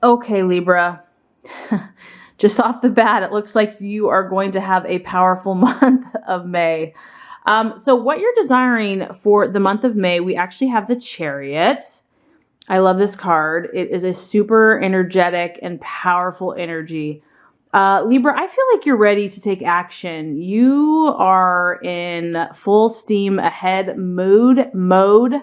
Okay, Libra. Just off the bat, it looks like you are going to have a powerful month of May. So what you're desiring for the month of May, we actually have the Chariot. I love this card. It is a super energetic and powerful energy. Libra, I feel like you're ready to take action. You are in full steam ahead mode.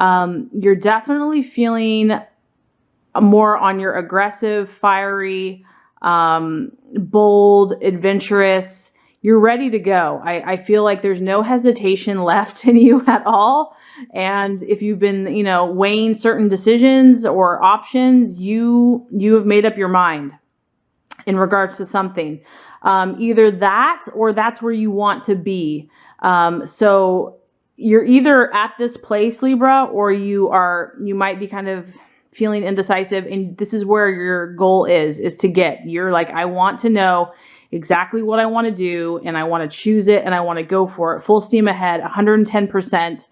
You're definitely feeling more on your aggressive, fiery, bold, adventurous. You're ready to go. I feel like there's no hesitation left in you at all. And if you've been, weighing certain decisions or options, you have made up your mind in regards to something. Either that or that's where you want to be. So you're either at this place, Libra, or you might be kind of feeling indecisive, and this is where your goal is to get. You're like, I want to know exactly what I want to do, and I want to choose it, and I want to go for it, full steam ahead, 110%.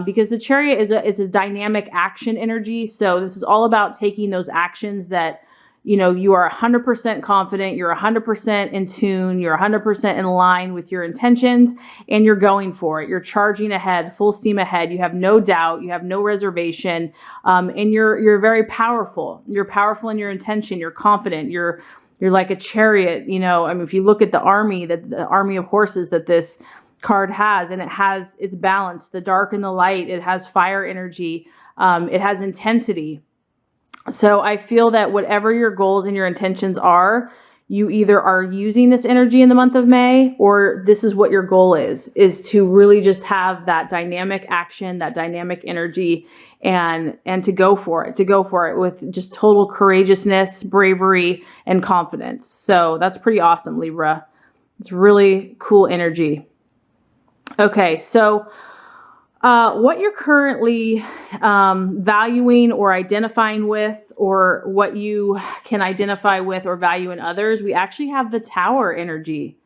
Because the Chariot it's a dynamic action energy. So this is all about taking those actions that, you are 100% confident, you're 100% in tune, you're 100% in line with your intentions, and you're going for it. You're charging ahead, full steam ahead. You have no doubt, you have no reservation, and you're very powerful. You're powerful in your intention. You're confident. You're like a chariot. If you look at the army of horses that this card has, and it's balanced, the dark and the light. It has fire energy. It has intensity. So I feel that whatever your goals and your intentions are, you either are using this energy in the month of May, or this is what your goal is to really just have that dynamic action, that dynamic energy, and to go for it with just total courageousness, bravery, and confidence. So that's pretty awesome, Libra. It's really cool energy. Okay, so what you're currently valuing or identifying with, or what you can identify with or value in others, we actually have the Tower energy.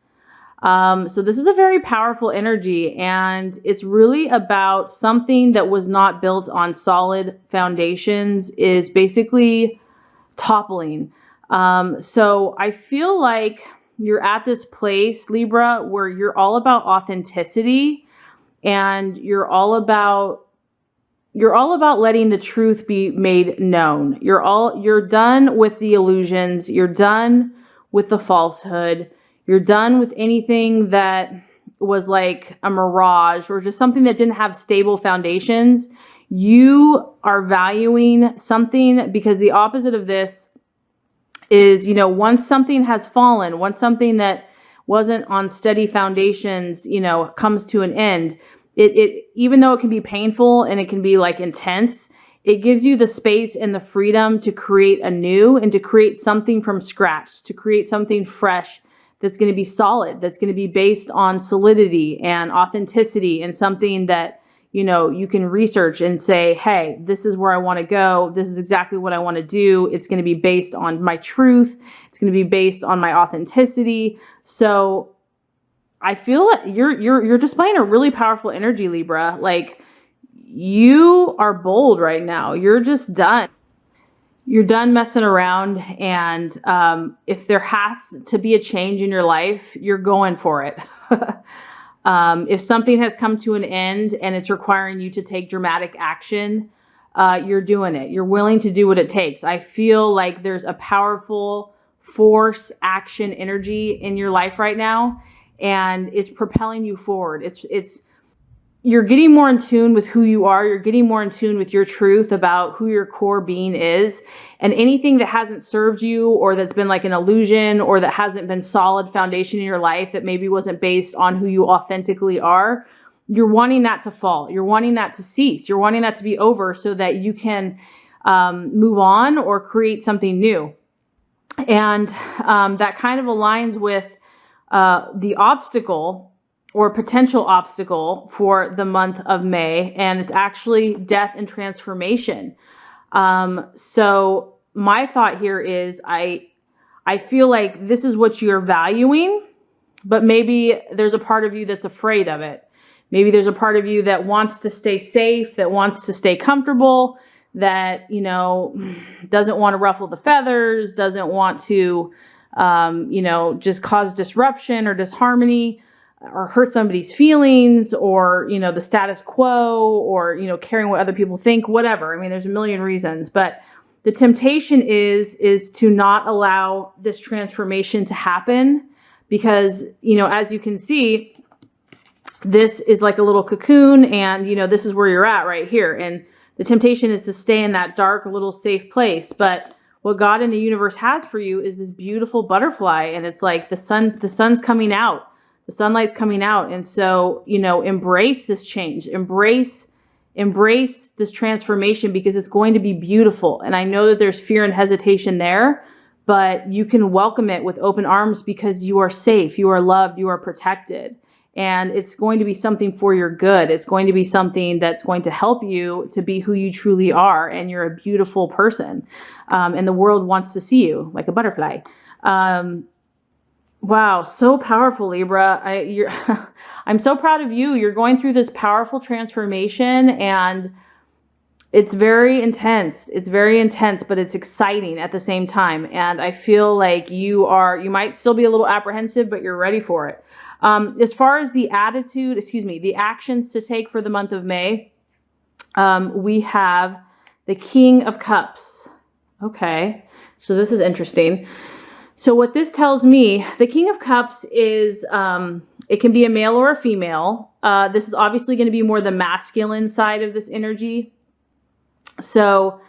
So this is a very powerful energy, and it's really about something that was not built on solid foundations is basically toppling. So I feel like you're at this place, Libra, where you're all about authenticity. And you're all about letting the truth be made known. You're done with the illusions. You're done with the falsehood. You're done with anything that was like a mirage or just something that didn't have stable foundations. You are valuing something, because the opposite of this is, once something has fallen, once something that wasn't on steady foundations, comes to an end, it even though it can be painful and it can be like intense, it gives you the space and the freedom to create anew and to create something from scratch, to create something fresh that's going to be solid, that's going to be based on solidity and authenticity, and something that, you can research and say, hey, this is where I want to go. This is exactly what I want to do. It's going to be based on my truth. It's going to be based on my authenticity. So I feel that you're displaying a really powerful energy, Libra. Like, you are bold right now. You're just done. You're done messing around. And if there has to be a change in your life, you're going for it. If something has come to an end and it's requiring you to take dramatic action, you're doing it. You're willing to do what it takes. I feel like there's a powerful force, action, energy in your life right now, and it's propelling you forward. You're getting more in tune with who you are. You're getting more in tune with your truth about who your core being is. And anything that hasn't served you, or that's been like an illusion, or that hasn't been solid foundation in your life, that maybe wasn't based on who you authentically are, you're wanting that to fall. You're wanting that to cease. You're wanting that to be over so that you can move on or create something new. And that kind of aligns with the obstacle or potential obstacle for the month of May, and it's actually death and transformation. So my thought here is I feel like this is what you're valuing, but maybe there's a part of you that's afraid of it. Maybe there's a part of you that wants to stay safe, that wants to stay comfortable, that, you know, doesn't want to ruffle the feathers, doesn't want to, you know, just cause disruption or disharmony or hurt somebody's feelings, or, you know, the status quo, or, you know, caring what other people think, whatever. I mean, there's a million reasons, but the temptation is to not allow this transformation to happen, because, you know, as you can see, this is like a little cocoon, and, you know, this is where you're at right here. And the temptation is to stay in that dark, little safe place. But what God and the universe has for you is this beautiful butterfly. And it's like the sun's coming out. The sunlight's coming out. And so, you know, embrace this change, embrace this transformation, because it's going to be beautiful. And I know that there's fear and hesitation there, but you can welcome it with open arms, because you are safe, you are loved, you are protected. And it's going to be something for your good. It's going to be something that's going to help you to be who you truly are. And you're a beautiful person. And the world wants to see you like a butterfly. Wow, so powerful, Libra. I'm so proud of you. You're going through this powerful transformation, and it's very intense. It's very intense, but it's exciting at the same time. And I feel like you might still be a little apprehensive, but you're ready for it. As far as the the actions to take for the month of May, we have the King of Cups. Okay, so this is interesting. So what this tells me, the King of Cups is, it can be a male or a female. This is obviously going to be more the masculine side of this energy. So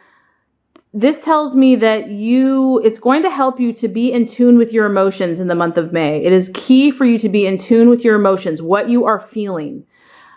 this tells me that it's going to help you to be in tune with your emotions in the month of May. It is key for you to be in tune with your emotions, what you are feeling.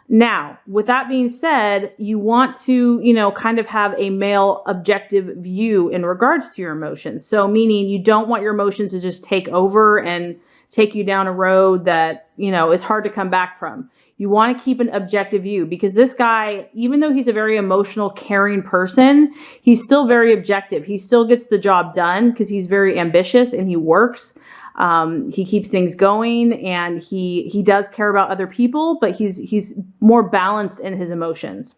Now, with that being said, you want to, you know, kind of have a male objective view in regards to your emotions. So meaning you don't want your emotions to just take over and take you down a road that, you know, is hard to come back from. You want to keep an objective view, because this guy, even though he's a very emotional, caring person, he's still very objective. He still gets the job done because he's very ambitious and he works. He keeps things going, and he does care about other people, but he's more balanced in his emotions.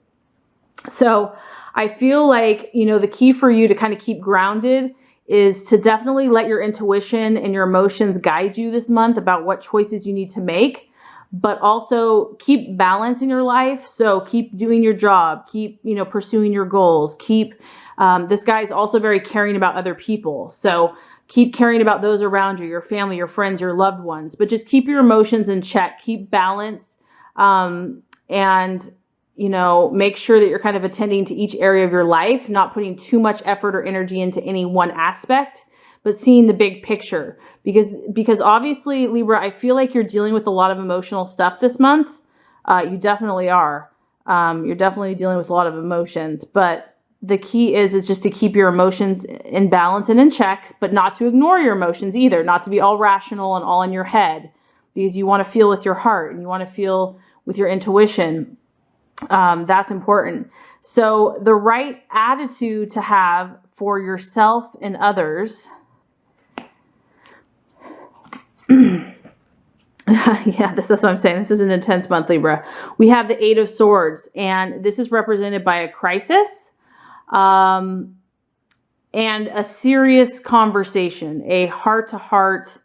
So I feel like, you know, the key for you to kind of keep grounded is to definitely let your intuition and your emotions guide you this month about what choices you need to make, but also keep balance in your life. So keep doing your job, keep, you know, pursuing your goals, this guy is also very caring about other people. So keep caring about those around you, your family, your friends, your loved ones, but just keep your emotions in check, keep balance, and, you know, make sure that you're kind of attending to each area of your life, not putting too much effort or energy into any one aspect, but seeing the big picture. Because obviously, Libra, I feel like you're dealing with a lot of emotional stuff this month. You definitely are. You're definitely dealing with a lot of emotions, but the key is just to keep your emotions in balance and in check, but not to ignore your emotions either, not to be all rational and all in your head, because you want to feel with your heart and you want to feel with your intuition. That's important. So the right attitude to have for yourself and others. Yeah, that's what I'm saying. This is an intense month, Libra. We have the Eight of Swords, and this is represented by a crisis, and a serious conversation, a heart-to-heart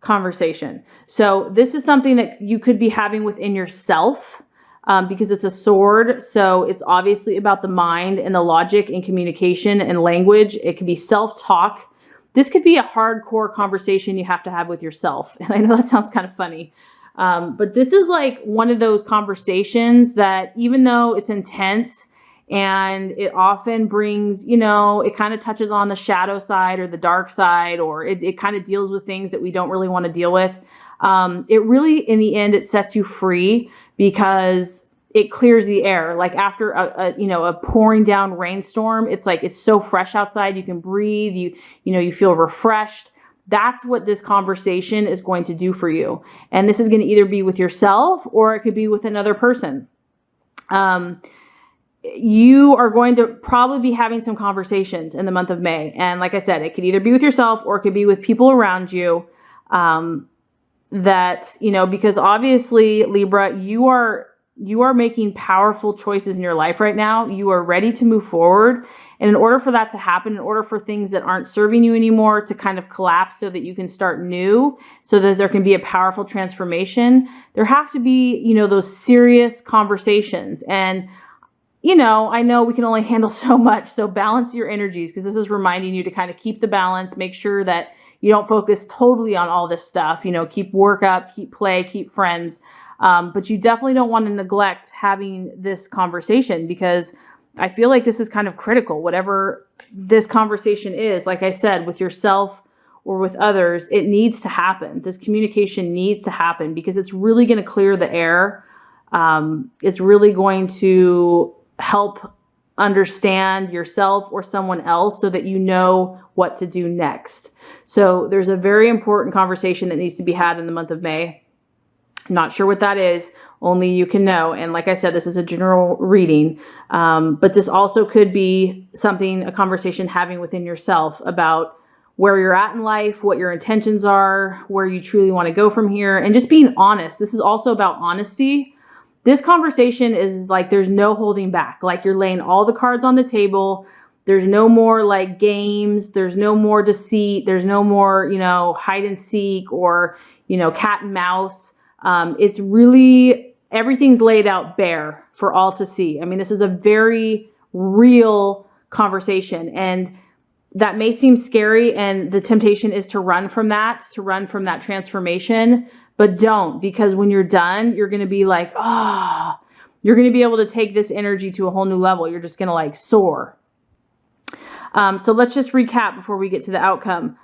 conversation. So this is something that you could be having within yourself, because it's a sword. So it's obviously about the mind and the logic and communication and language. It could be self-talk. This could be a hardcore conversation you have to have with yourself. And I know that sounds kind of funny, but this is like one of those conversations that, even though it's intense and it often brings, you know, it kind of touches on the shadow side or the dark side, or it kind of deals with things that we don't really want to deal with. It really, in the end, it sets you free, because it clears the air. Like after a pouring down rainstorm, it's like, it's so fresh outside. You can breathe, you feel refreshed. That's what this conversation is going to do for you. And this is going to either be with yourself or it could be with another person. You are going to probably be having some conversations in the month of May. And like I said, it could either be with yourself or it could be with people around you, that, because obviously, Libra, you are You are making powerful choices in your life right now. You are ready to move forward. And in order for that to happen, in order for things that aren't serving you anymore to kind of collapse so that you can start new, so that there can be a powerful transformation, there have to be, those serious conversations. And, I know we can only handle so much. So balance your energies, because this is reminding you to kind of keep the balance, make sure that you don't focus totally on all this stuff, keep work up, keep play, keep friends. But you definitely don't want to neglect having this conversation, because I feel like this is kind of critical. Whatever this conversation is, like I said, with yourself or with others, it needs to happen. This communication needs to happen, because it's really going to clear the air. It's really going to help understand yourself or someone else so that you know what to do next. So there's a very important conversation that needs to be had in the month of May. Not sure what that is. Only you can know. And like I said, this is a general reading. But this also could be a conversation having within yourself about where you're at in life, what your intentions are, where you truly want to go from here, and just being honest. This is also about honesty. This conversation is like, there's no holding back. Like, you're laying all the cards on the table. There's no more like games. There's no more deceit. There's no more, hide and seek or, cat and mouse. It's really, everything's laid out bare for all to see. I mean, this is a very real conversation, and that may seem scary, and the temptation is to run from that transformation, but don't, because when you're done, you're going to be like, you're going to be able to take this energy to a whole new level. You're just going to like soar. So let's just recap before we get to the outcome.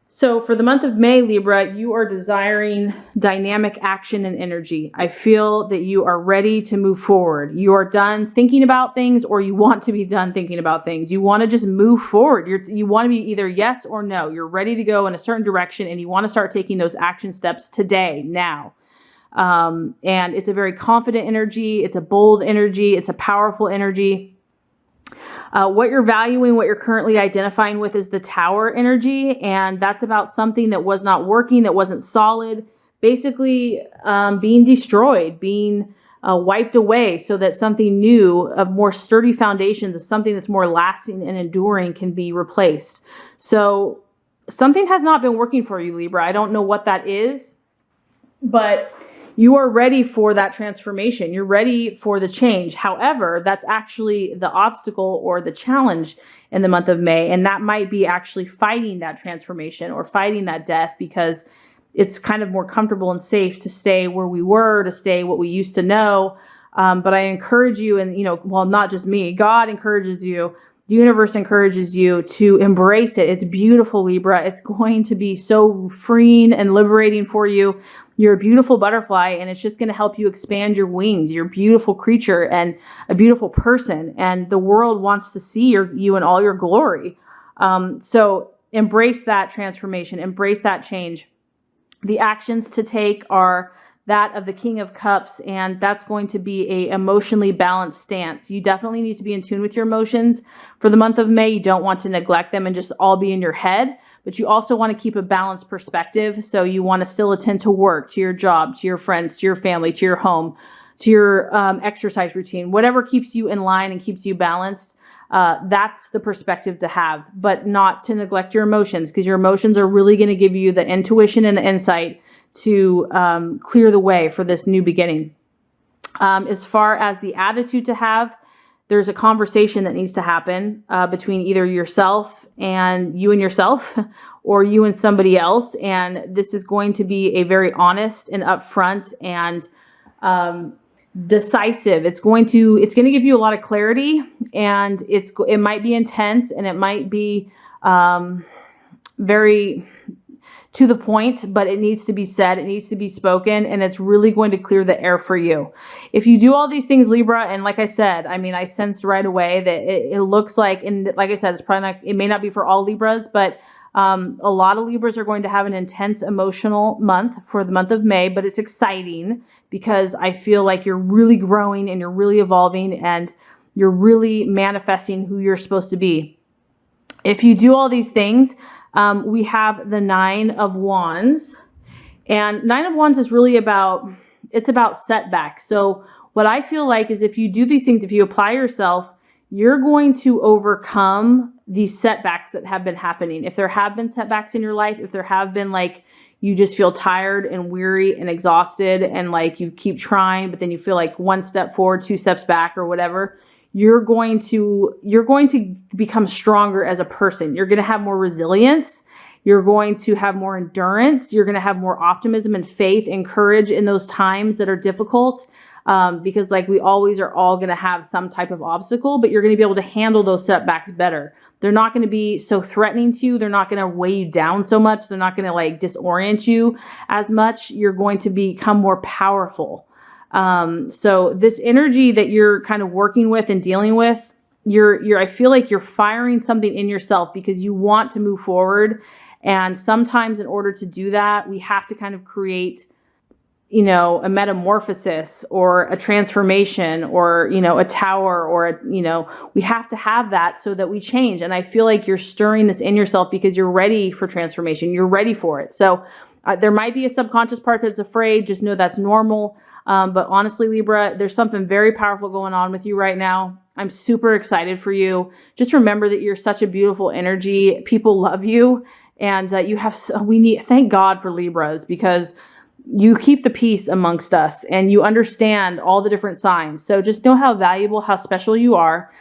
So for the month of May, Libra, you are desiring dynamic action and energy. I feel that you are ready to move forward. You are done thinking about things, or you want to be done thinking about things. You want to just move forward. You want to be either yes or no. You're ready to go in a certain direction, and you want to start taking those action steps today, now. And it's a very confident energy. It's a bold energy. It's a powerful energy. What you're valuing, what you're currently identifying with, is the Tower energy. And that's about something that was not working, that wasn't solid, basically being destroyed, being wiped away, so that something new, of more sturdy foundations, of something that's more lasting and enduring, can be replaced. So something has not been working for you, Libra. I don't know what that is, but you are ready for that transformation. You're ready for the change. However, that's actually the obstacle or the challenge in the month of May. And that might be actually fighting that transformation or fighting that death, because it's kind of more comfortable and safe to stay where we were, to stay what we used to know. But I encourage you, and, not just me, God encourages you, the universe encourages you to embrace it. It's beautiful, Libra. It's going to be so freeing and liberating for you. You're a beautiful butterfly, and it's just going to help you expand your wings. You're a beautiful creature and a beautiful person, and the world wants to see you in all your glory. So embrace that transformation, embrace that change. The actions to take are that of the King of Cups, and that's going to be a emotionally balanced stance. You definitely need to be in tune with your emotions. For the month of May, you don't want to neglect them and just all be in your head, but you also want to keep a balanced perspective. So you want to still attend to work, to your job, to your friends, to your family, to your home, to your exercise routine, whatever keeps you in line and keeps you balanced. That's the perspective to have, but not to neglect your emotions, because your emotions are really going to give you the intuition and the insight to clear the way for this new beginning. As far as the attitude to have, there's a conversation that needs to happen between either yourself and yourself, or you and somebody else. And this is going to be a very honest and upfront and decisive. It's going to give you a lot of clarity, and it might be intense, and it might be very to the point, but it needs to be said, it needs to be spoken, and it's really going to clear the air for you. If you do all these things, Libra, and like I said, I sensed right away that it looks like, and like I said, it's probably not, it may not be for all Libras, but a lot of Libras are going to have an intense emotional month for the month of May, but it's exciting because I feel like you're really growing and you're really evolving and you're really manifesting who you're supposed to be. If you do all these things, we have the Nine of Wands, and Nine of Wands is really about setbacks. So what I feel like is if you do these things, if you apply yourself, you're going to overcome these setbacks that have been happening. If there have been setbacks in your life, if there have been like you just feel tired and weary and exhausted and like you keep trying, but then you feel like one step forward, two steps back or whatever, you're going to become stronger as a person. You're going to have more resilience. You're going to have more endurance. You're going to have more optimism and faith and courage in those times that are difficult. Because like we always are all going to have some type of obstacle, but you're going to be able to handle those setbacks better. They're not going to be so threatening to you. They're not going to weigh you down so much. They're not going to like disorient you as much. You're going to become more powerful. So this energy that you're kind of working with and dealing with, I feel like you're firing something in yourself because you want to move forward. And sometimes in order to do that, we have to kind of create, you know, a metamorphosis or a transformation or, you know, a tower or, you know, we have to have that so that we change. And I feel like you're stirring this in yourself because you're ready for transformation. You're ready for it. So there might be a subconscious part that's afraid. Just know that's normal. But honestly, Libra, there's something very powerful going on with you right now. I'm super excited for you. Just remember that you're such a beautiful energy. People love you. And thank God for Libras, because you keep the peace amongst us and you understand all the different signs. So just know how valuable, how special you are.